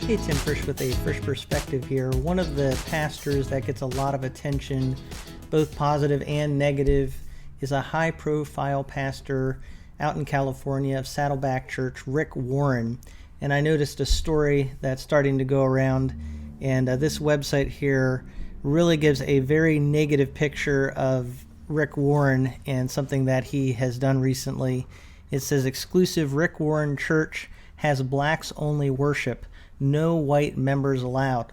Hey, Tim Frisch with A Frisch Perspective here. One of the pastors that gets a lot of attention, both positive and negative, is a high-profile pastor out in California of Saddleback Church, Rick Warren. And I noticed a story that's starting to go around, and this website here really gives a very negative picture of Rick Warren and something that he has done recently. It says, exclusive Rick Warren Church has blacks-only worship. No white members allowed.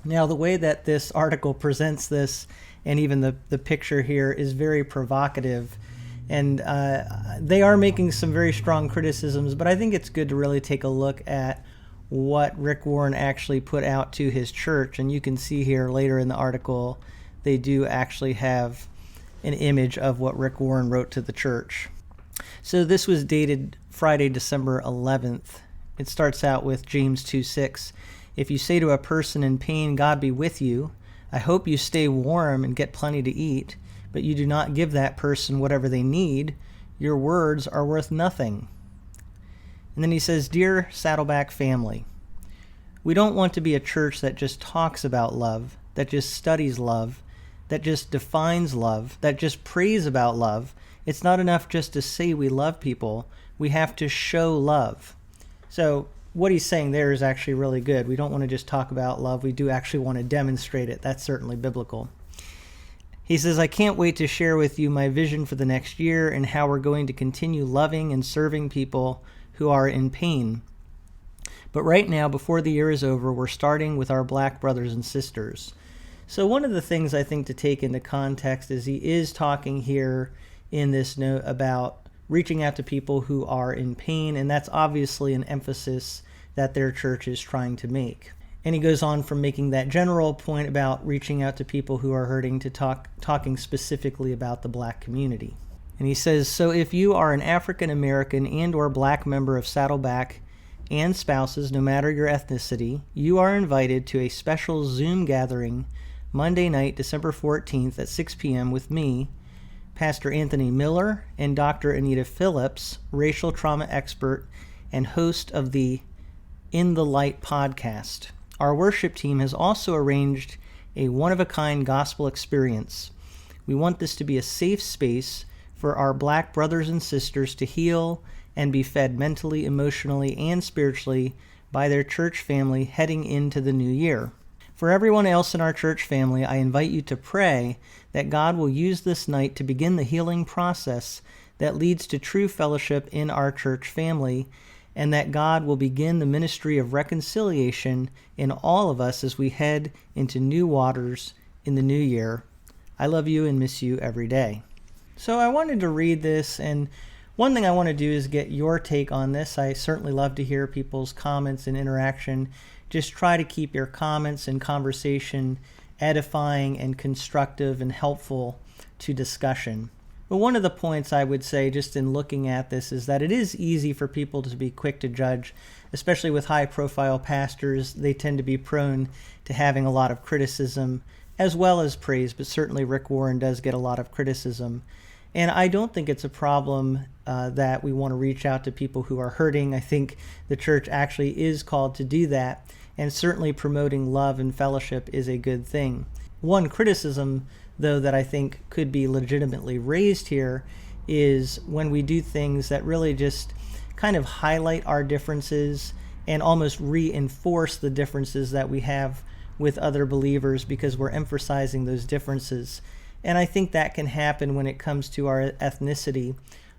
Now, the way that this article presents this, and even the picture here, is very provocative. And they are making some very strong criticisms, but I think it's good to really take a look at what Rick Warren actually put out to his church. And you can see here later in the article, they do actually have an image of what Rick Warren wrote to the church. So this was dated Friday, December 11th. It starts out with James 2:6. If you say to a person in pain, God be with you, I hope you stay warm and get plenty to eat, but you do not give that person whatever they need, your words are worth nothing. And then he says, Dear Saddleback family, we don't want to be a church that just talks about love, that just studies love, that just defines love, that just prays about love. It's not enough just to say we love people. We have to show love. So what he's saying there is actually really good. We don't want to just talk about love. We do actually want to demonstrate it. That's certainly biblical. He says, I can't wait to share with you my vision for the next year and how we're going to continue loving and serving people who are in pain. But right now, before the year is over, we're starting with our black brothers and sisters. So one of the things I think to take into context is he is talking here in this note about reaching out to people who are in pain, and that's obviously an emphasis that their church is trying to make. And he goes on from making that general point about reaching out to people who are hurting to talking specifically about the black community. And he says, so if you are an African American and or black member of Saddleback and spouses, no matter your ethnicity, you are invited to a special Zoom gathering Monday night, December 14th at 6 p.m. with me, Pastor Anthony Miller, and Dr. Anita Phillips, racial trauma expert and host of the In the Light podcast. Our worship team has also arranged a one-of-a-kind gospel experience. We want this to be a safe space for our black brothers and sisters to heal and be fed mentally, emotionally, and spiritually by their church family heading into the new year. For everyone else in our church family, I invite you to pray that God will use this night to begin the healing process that leads to true fellowship in our church family, and that God will begin the ministry of reconciliation in all of us as we head into new waters in the new year. I love you and miss you every day. So I wanted to read this, and one thing I want to do is get your take on this. I certainly love to hear people's comments and interaction. Just try to keep your comments and conversation edifying and constructive and helpful to discussion. But one of the points I would say just in looking at this is that it is easy for people to be quick to judge, especially with high-profile pastors. They tend to be prone to having a lot of criticism as well as praise, but certainly Rick Warren does get a lot of criticism. And I don't think it's a problem that we want to reach out to people who are hurting. I think the church actually is called to do that, and certainly promoting love and fellowship is a good thing. One criticism, though, that I think could be legitimately raised here is when we do things that really just kind of highlight our differences and almost reinforce the differences that we have with other believers because we're emphasizing those differences. And I think that can happen when it comes to our ethnicity.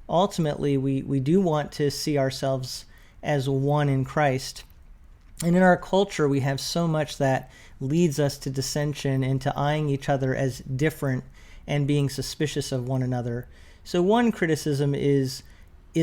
Ultimately, we do want to see ourselves as one in Christ. And in our culture, we have so much that leads us to dissension and to eyeing each other as different and being suspicious of one another. So one criticism is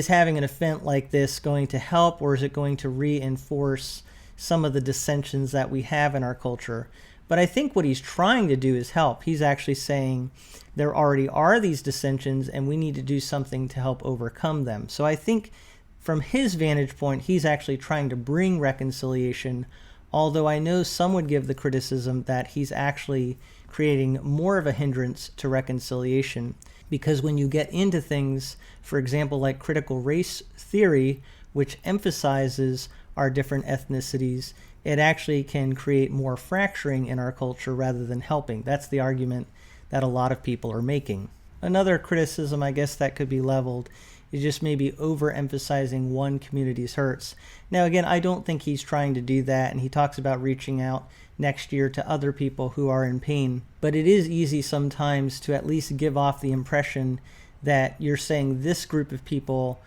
having an event like this going to help, or is it going to reinforce some of the dissensions that we have in our culture? But I think what he's trying to do is help. He's actually saying there already are these dissensions and we need to do something to help overcome them. So I think from his vantage point, he's actually trying to bring reconciliation, although I know some would give the criticism that he's actually creating more of a hindrance to reconciliation. Because when you get into things, for example, like critical race theory, which emphasizes our different ethnicities, it actually can create more fracturing in our culture rather than helping. That's the argument that a lot of people are making. Another criticism, I guess, that could be leveled is just maybe overemphasizing one community's hurts. Now, again, I don't think he's trying to do that, and he talks about reaching out next year to other people who are in pain. But it is easy sometimes to at least give off the impression that you're saying this group of people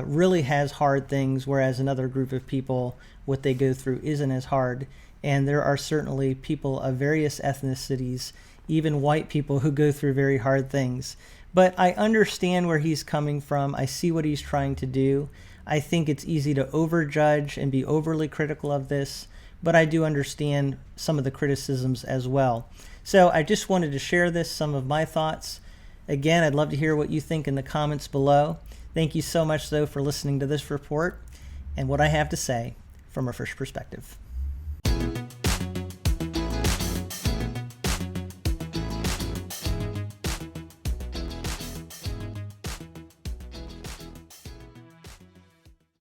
really has hard things, whereas another group of people, what they go through isn't as hard. And there are certainly people of various ethnicities, even white people, who go through very hard things. But I understand where he's coming from. I see what he's trying to do. I think it's easy to overjudge and be overly critical of this, but I do understand some of the criticisms as well. So I just wanted to share some of my thoughts. Again, I'd love to hear what you think in the comments below. Thank you so much, though, for listening to this report and what I have to say from A Frisch Perspective.